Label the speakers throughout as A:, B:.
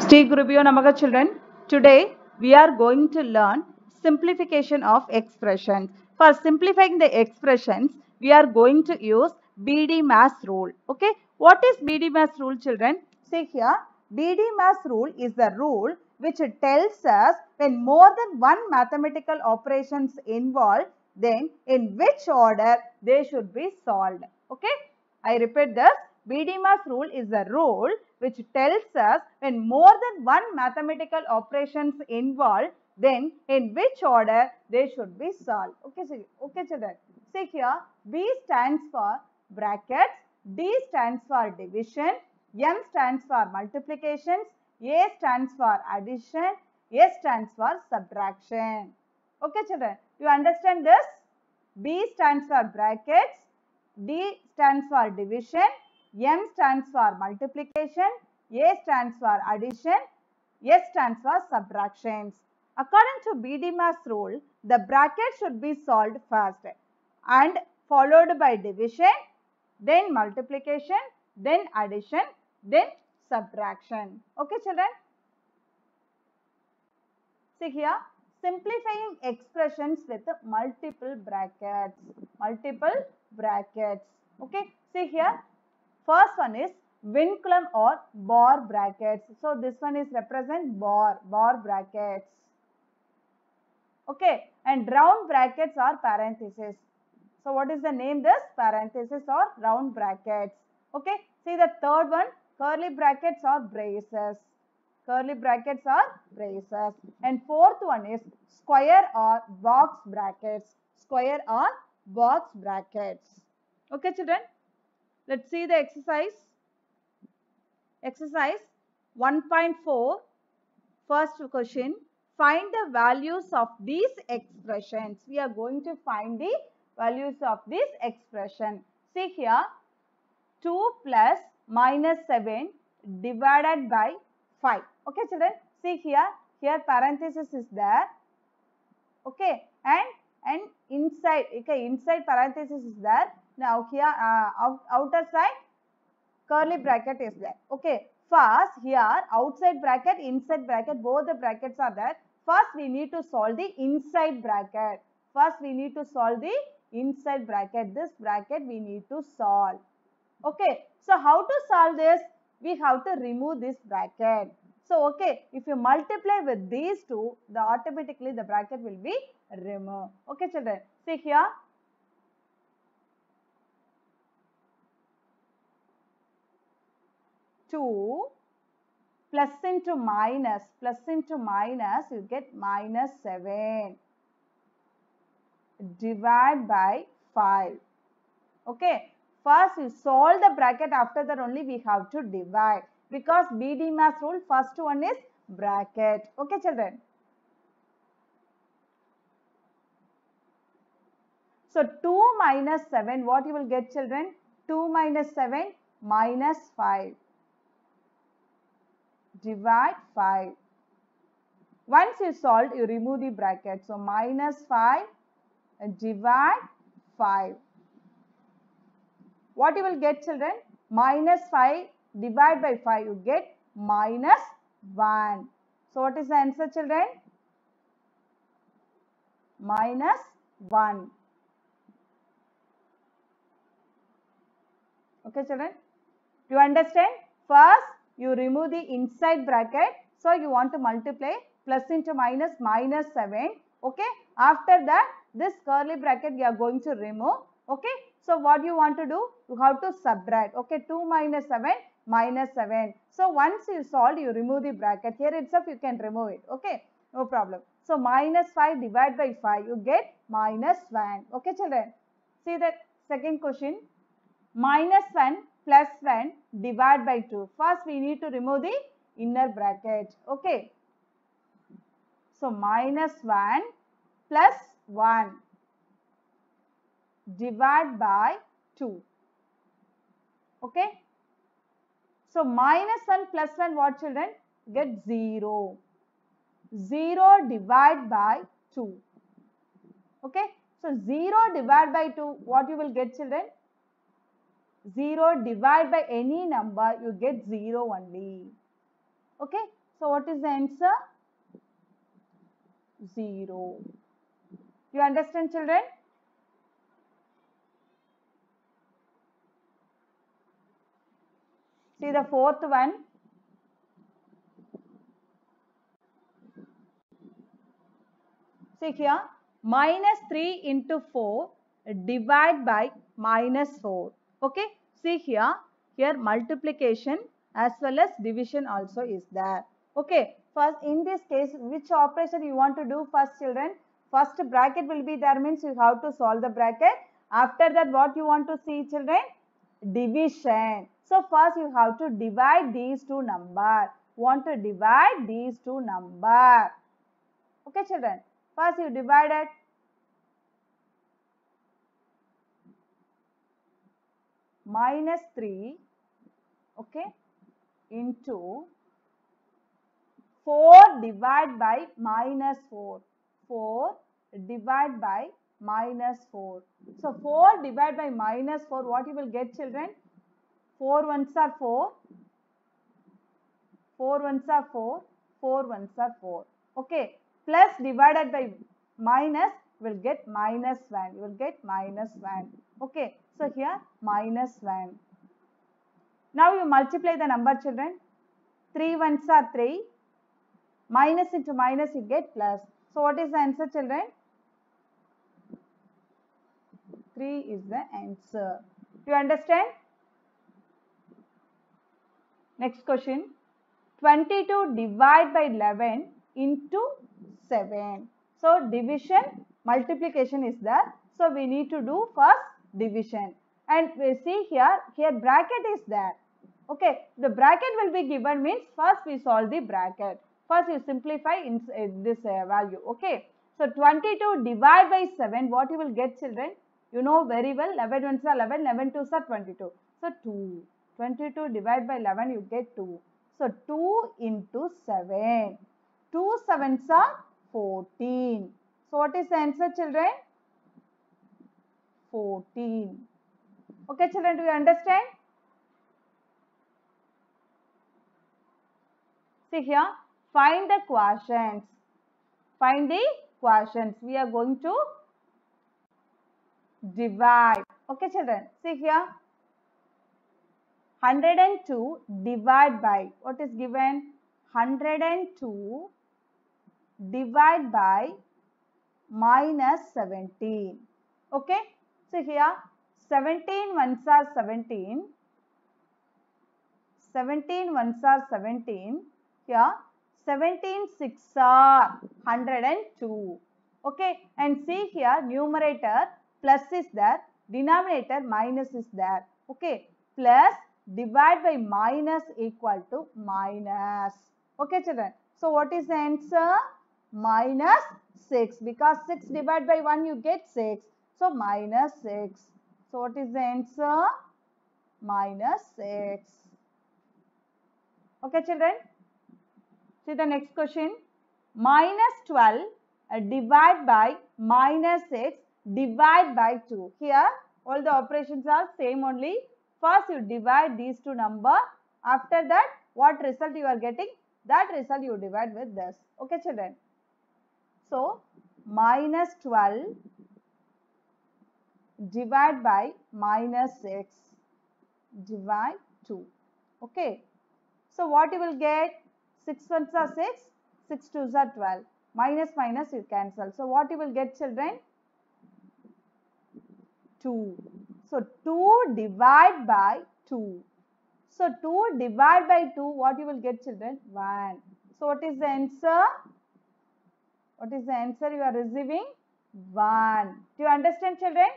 A: Sri Gurubhyo Namaha children. Today we are going to learn simplification of expressions. For simplifying the expressions, we are going to use BD-Mass rule. Okay, what is BD-Mass rule children? See here, BD-Mass rule is the rule which tells us when more than one mathematical operations involved, then in which order they should be solved. Okay, I repeat this. BD-Mass rule is the rule which tells us when more than one mathematical operations involved, then in which order they should be solved. Okay, children. See here, B stands for brackets, D stands for division, M stands for multiplications, A stands for addition, S stands for subtraction. Okay, children. Do you understand this? B stands for brackets, D stands for division, M stands for multiplication, A stands for addition, S stands for subtractions. According to BD-Mass rule, the bracket should be solved first and followed by division, then multiplication, then addition, then subtraction. Okay, children? See here, simplifying expressions with multiple brackets. Okay, see here, first one is vinculum or bar brackets. So this one is represent bar brackets. Okay, and round brackets are parentheses. So what is the name this? Parentheses or round brackets. Okay, see the third one, curly brackets or braces. And fourth one is square or box brackets. Okay, children, let's see the exercise. Exercise 1.4, first question. Find the values of these expressions. We are going to find the values of this expression. See here, 2 plus minus 7 divided by 5. Okay, children. See here parenthesis is there. Okay, and inside, okay, inside parenthesis is there. Now here outer side curly bracket is there. Okay, first here outside bracket, inside bracket, both the brackets are there. First we need to solve the inside bracket. This bracket we need to solve. Okay, so how to solve this? We have to remove this bracket. So, okay, if you multiply with these two, automatically the bracket will be removed. Okay, children. See here. Two plus into minus, you get minus 7. Divide by 5. Okay. First you solve the bracket, after that only we have to divide. Because BD-Mass rule, first one is bracket. Okay, children. So 2 minus 7, what you will get, children? 2 minus 7 minus 5. Divide 5. Once you solve, you remove the bracket. So minus 5 divide 5. What you will get, children? Minus 5 divide by 5, you get minus 1. So what is the answer, children? Minus 1. Okay, children? Do you understand? First, you remove the inside bracket. So you want to multiply plus into minus, minus 7. Okay. After that, this curly bracket we are going to remove. Okay. So what you want to do? You have to subtract. Okay. 2 minus 7 minus 7. So once you solve, you remove the bracket. Here itself you can remove it. Okay. No problem. So minus 5 divided by 5. You get minus 1. Okay, children. See the second question. Minus 1 plus 1 divided by 2. First we need to remove the inner bracket. Okay. So minus 1 plus 1 divided by 2. Okay. So minus 1 plus 1, what, children? Get 0. 0 divided by 2. Okay. So 0 divided by 2, what you will get, children? 0 divided by any number, you get 0 only. Okay. So what is the answer? 0. You understand, children? See the fourth one. See here, minus 3 into 4 divide by minus 4. Okay, see here, multiplication as well as division also is there. Okay, first in this case, which operation you want to do first, children? First bracket will be there, means you have to solve the bracket. After that, what you want to see, children? Division. So first you have to divide these two numbers. Want to divide these two numbers. Okay, children. First you divide it. Minus 3, okay, into 4 divided by minus 4. 4 divided by minus 4. So 4 divided by minus 4, what you will get, children? 4 ones are 4. 4 ones are 4. 4 ones are 4. Okay. Plus divided by minus will get minus 1. You will get minus 1. Okay. So here minus 1. Now you multiply the number, children. 3 ones are 3. Minus into minus you get plus. So what is the answer, children? 3 is the answer. Do you understand? Next question. 22 divided by 11 into 7. So division, multiplication is there. So we need to do first division. And we see here bracket is there. Okay, the bracket will be given, means first we solve the bracket. First you simplify in this value. Okay, so 22 divided by 7, what you will get, children? You know very well, 11 ones are 11, 11 twos are 22. So 2. 22 divided by 11, you get 2. So 2 into 7. 2 sevens are 14. So what is the answer, children? 14. Okay, children, do you understand? See here, find the quotients. Find the quotients. We are going to divide. Okay, children. See here, 102 divided by, what is given? 102 divided by minus 17. Okay. So here 17 ones are 17. 17 ones are 17. Here 17 6 are 102. Okay. And see here, numerator plus is there. Denominator minus is there. Okay. Plus divide by minus equal to minus. Okay, children. So what is the answer? Minus 6. Because 6 divided by 1 you get 6. So minus 6. So what is the answer? Minus 6. Okay, children. See the next question. Minus 12 divided by minus 6 divided by 2. Here all the operations are same only. First you divide these two numbers. After that, what result you are getting? That result you divide with this. Okay, children. So minus 12 divided by minus 6 divide 2. Okay. So what you will get? 6 ones are 6. 6 twos are 12. Minus minus you cancel. So what you will get, children? 2. So 2 divided by 2. So 2 divided by 2, what you will get, children? 1. So what is the answer? What is the answer you are receiving? 1. Do you understand, children?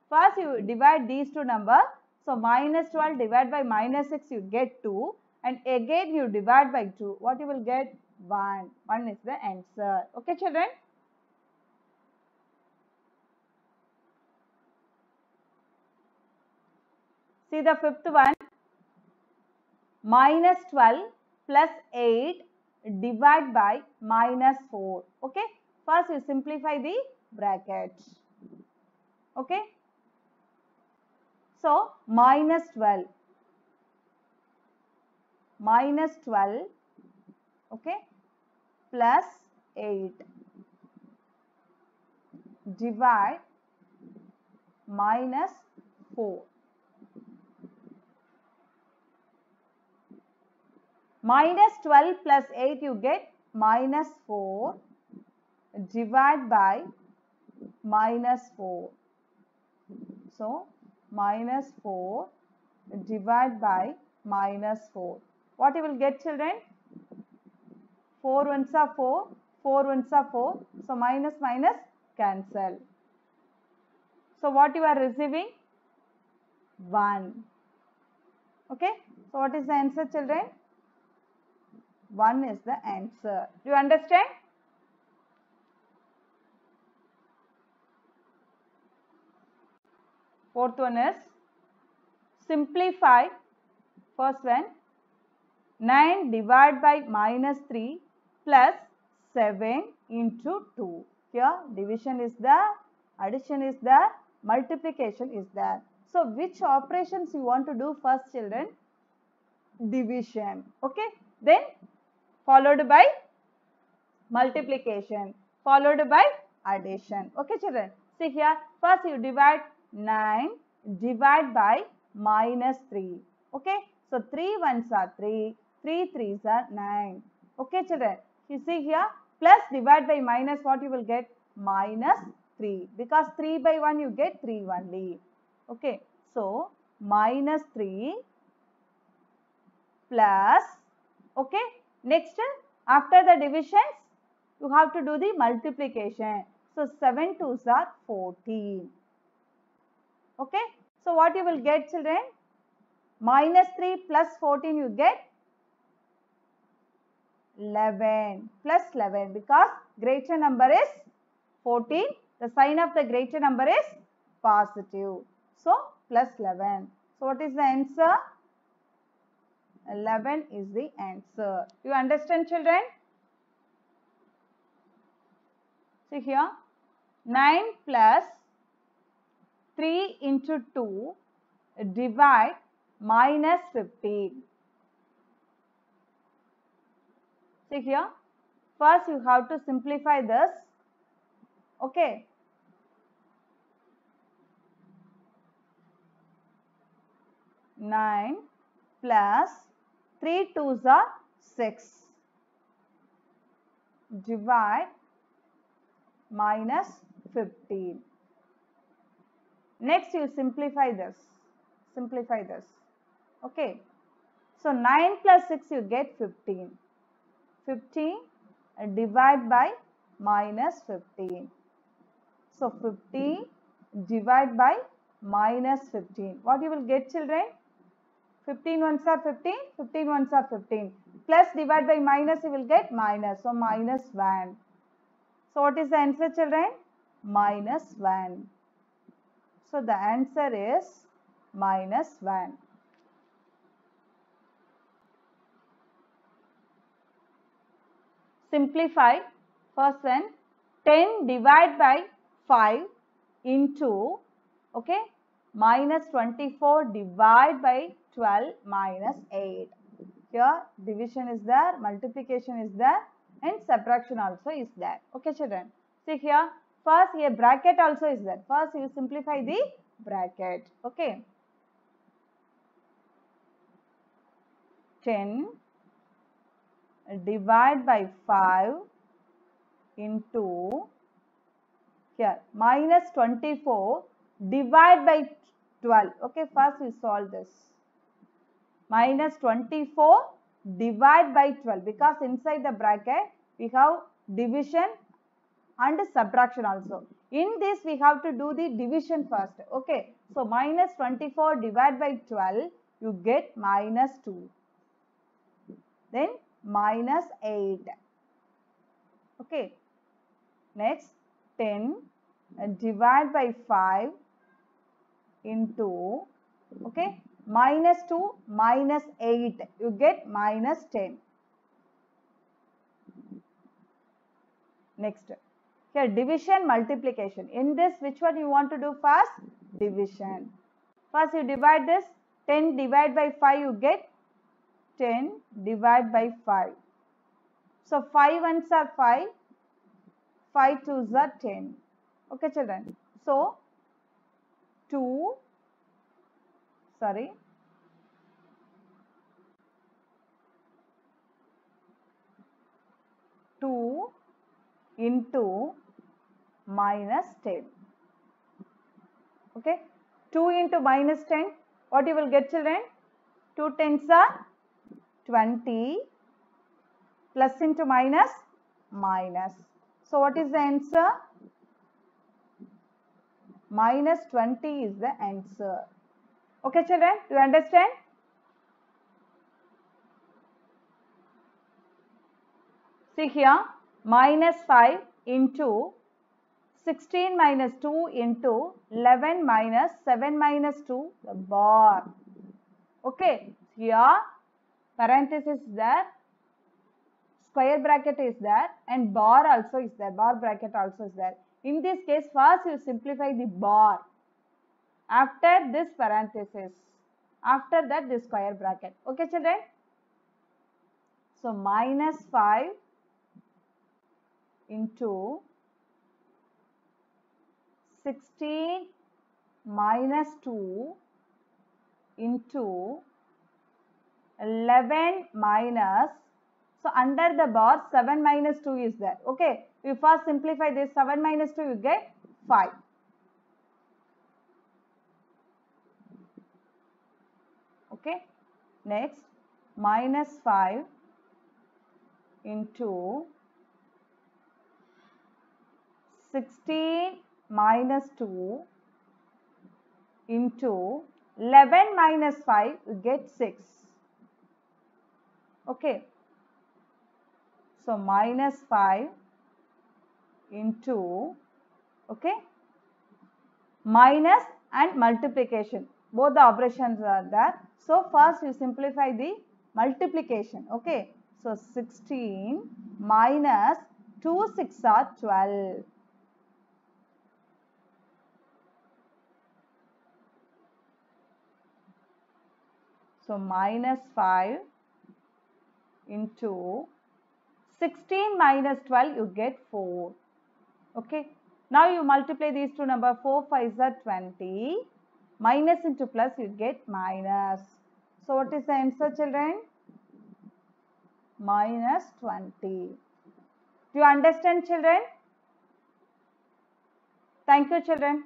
A: First you divide these two numbers. So minus 12 divided by minus 6, you get 2. And again you divide by 2. What you will get? 1. 1 is the answer. Okay, children? See the fifth one. Minus 12 plus 8 divided by minus 4. Okay. First you simplify the bracket. Okay. So minus 12. Minus 12 Okay, plus 8 divide minus 4. Minus 12 plus 8 you get minus 4 divide by minus 4. So, minus 4 divide by minus 4. What you will get, children? 4 ones are 4, 4 ones are 4. So, minus minus cancel. So, what you are receiving? 1. Okay. So, what is the answer, children? 1 is the answer. Do you understand? Fourth one is simplify. First one, 9 divided by minus 3 plus 7 into 2. Here division is there, addition is there, multiplication is there. So which operations you want to do first, children? Division. Okay. Then followed by multiplication, followed by addition. Okay, children. See here, first you divide 9 divide by minus 3. Okay. So 3 ones are 3, 3 threes are 9. Okay, children. You see here, plus divide by minus, what you will get? Minus 3. Because 3 by 1 you get 3 only. Okay. So minus 3 plus, okay. Next, after the divisions, you have to do the multiplication. So 7 2s are 14. Okay. So what you will get, children? Minus 3 plus 14 you get 11 plus 11, because greater number is 14. The sign of the greater number is positive. So plus 11. So what is the answer? 11 is the answer. You understand, children? See here, 9 plus 3 into 2 divide minus 15. See here, first you have to simplify this. Okay. Nine plus 3 2s are 6 divide minus 15. Next you simplify this. Simplify this. Okay. So 9 plus 6 you get 15. 15 divide by minus 15. So 15 divide by minus 15. What you will get, children? 15 ones are 15, 15 ones are 15. Plus divide by minus, you will get minus. So minus 1. So what is the answer, children? Minus 1. So the answer is minus 1. Simplify. First one, 10 divided by 5 into, okay, minus 24 divided by 12 minus 8. Here division is there, multiplication is there, and subtraction also is there. Okay, children. See here, first a bracket also is there. First you simplify the bracket. Okay. 10 divide by 5 into, here, minus 24 divide by 12. Okay, first we solve this. Minus 24 divide by 12, because inside the bracket we have division and subtraction also. In this we have to do the division first. Okay, so minus 24 divided by 12, you get minus 2. Then minus 8. Okay, next 10 divide by 5 into, okay, minus 2 minus 8, you get minus 10. Next, here division, multiplication. In this, which one you want to do first? Division. First you divide this. 10 divided by 5, you get 10 divided by 5. So 5 ones are 5, 5 twos are 10. Okay children. So 2 into minus 10. Okay. 2 into minus 10. What you will get children? 2 tens are 20. Plus into minus, minus. So what is the answer? Minus 20 is the answer. Okay children, do you understand? See here, minus 5 into 16 minus 2 into 11 minus 7 minus 2, the bar. Okay, here parenthesis is there, square bracket is there, and bar also is there, bar bracket also is there. In this case, first you simplify the bar. After this parenthesis, after that this square bracket. Okay children? So minus 5 into 16 minus 2 into 11 minus, so under the bar 7 minus 2 is there. Okay, you first simplify this, 7 minus 2 you get 5. Okay, next minus 5 into 16 minus 2 into 11 minus 5, you get 6. Okay, so minus 5 into, okay, minus and multiplication, both the operations are there. So first you simplify the multiplication. Okay, so 16 minus 2 6 are 12. So minus 5 into 16 minus 12, you get 4. Okay, now you multiply these two numbers, 4 5s are 20, minus into plus you get minus. So what is the answer children? Minus 20. Do you understand children? Thank you children.